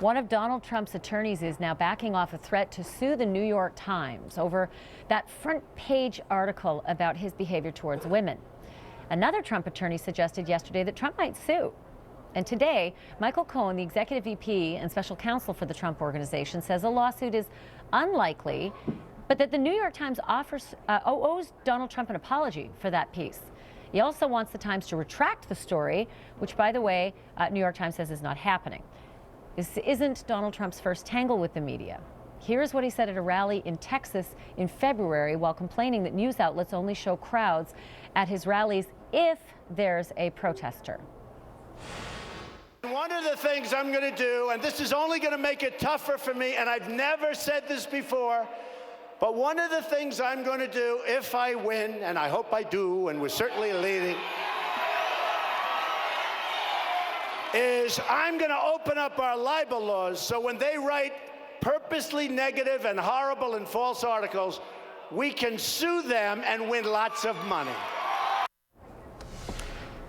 One of Donald Trump's attorneys is now backing off a threat to sue the New York Times over that front page article about his behavior towards women. Another Trump attorney suggested yesterday that Trump might sue. And today, Michael Cohen, the executive VP and special counsel for the Trump Organization, says a lawsuit is unlikely, but that the New York Times owes Donald Trump an apology for that piece. He also wants the Times to retract the story, which, by the way, New York Times says is not happening. This isn't Donald Trump's first tangle with the media. Here's what he said at a rally in Texas in February while complaining that news outlets only show crowds at his rallies if there's a protester. One of the things I'm going to do, and this is only going to make it tougher for me, and I've never said this before, but one of the things I'm going to do if I win, and I hope I do, and we're certainly leading, is I'm going to open up our libel laws so when they write purposely negative and horrible and false articles, we can sue them and win lots of money.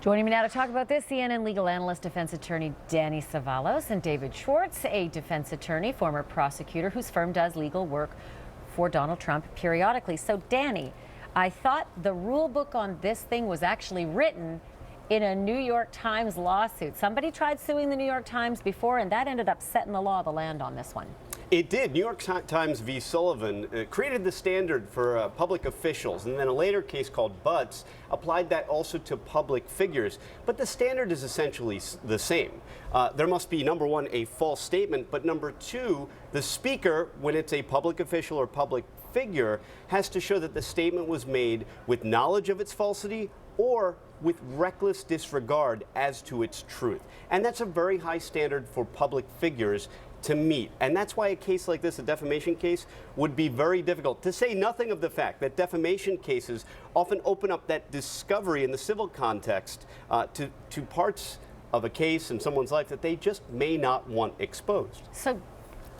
Joining me now to talk about this, CNN legal analyst, defense attorney Danny Savalos, and David Schwartz, a defense attorney, former prosecutor whose firm does legal work for Donald Trump periodically. So, Danny, I thought the rule book on this thing was actually written in a New York Times lawsuit. Somebody tried suing the New York Times before, and that ended up setting the law of the land on this one. It did. New York Times v. Sullivan created the standard for public officials, and then a later case called Butts applied that also to public figures. But the standard is essentially the same. There must be, number one, a false statement, but number two, the speaker, when it's a public official or public figure, has to show that the statement was made with knowledge of its falsity or with reckless disregard as to its truth. And that's a very high standard for public figures to meet. And that's why a case like this, a defamation case, would be very difficult. To say nothing of the fact that defamation cases often open up that discovery in the civil context to parts of a case in someone's life that they just may not want exposed. So,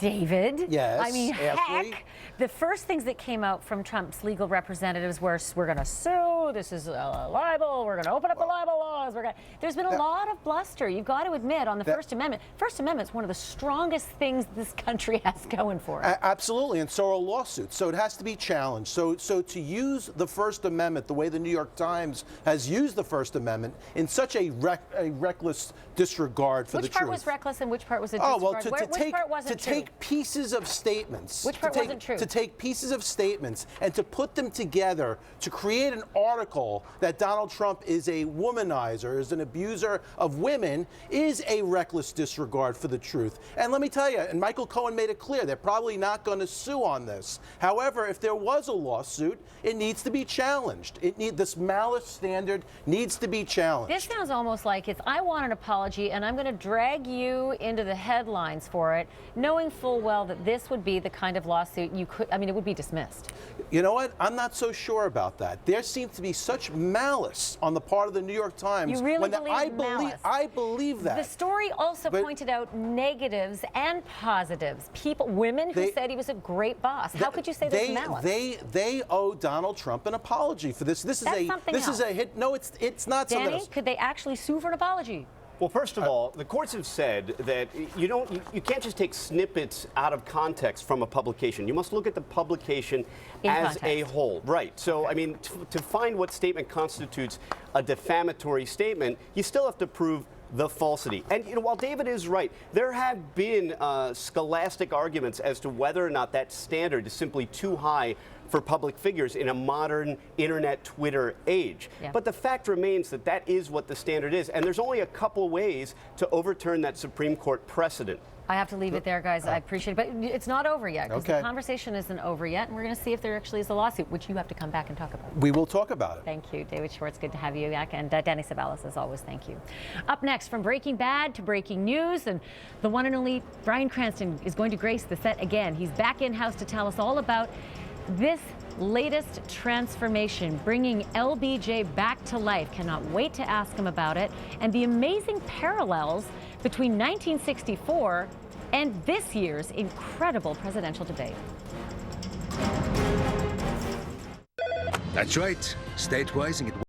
David, yes, I mean, heck, the first things that came out from Trump's legal representatives were, we're going to sue, this is a libel, we're going to open up the libel laws. There's been a lot of bluster, you've got to admit, on the First Amendment. First Amendment's one of the strongest things this country has going for it. Absolutely, and so are lawsuits. So it has to be challenged. So to use the First Amendment the way the New York Times has used the First Amendment in such a reckless disregard for the truth. Which part was reckless and which part was a disregard? Oh, well, which part wasn't true? Take pieces of statements. Which part wasn't true? To take pieces of statements and to put them together to create an article that Donald Trump is a womanizer, is an abuser of women, is a reckless disregard for the truth. And let me tell you, and Michael Cohen made it clear, they're probably not going to sue on this. However, if there was a lawsuit, it needs to be challenged. This malice standard needs to be challenged. This sounds almost like it's, I want an apology and I'm going to drag you into the headlines for it, knowing full well that this would be the kind of lawsuit you could, I mean, it would be dismissed. You know what? I'm not so sure about that. There seems to be such malice on the part of the New York Times. You really believe malice? I believe that. The story also pointed out negatives and positives. Women who said he was a great boss. How could you say there's malice? They owe Donald Trump an apology for this. This is a hit. No, it's not something else. Danny, could they actually sue for an apology? Well, first of all, the courts have said that you can't just take snippets out of context from a publication. You must look at the publication as a whole. Right. So, I mean, to find what statement constitutes a defamatory statement, you still have to prove the falsity. And while David is right, there have been scholastic arguments as to whether or not that standard is simply too high for public figures in a modern internet Twitter age. Yeah. But the fact remains that that is what the standard is, and there's only a couple ways to overturn that Supreme Court precedent. I have to leave it there, guys. I appreciate it, but it's not over yet, because the conversation isn't over yet, and we're going to see if there actually is a lawsuit, which you have to come back and talk about. We will talk about it. Thank you, David Schwartz. Good to have you back, and Danny Savalos, as always, thank you. Up next, from Breaking Bad to breaking news, and the one and only Bryan Cranston is going to grace the set again. He's back in-house to tell us all about this latest transformation, bringing LBJ back to life. Cannot wait to ask him about it, and the amazing parallels between 1964 and this year's incredible presidential debate. That's right. State Rising at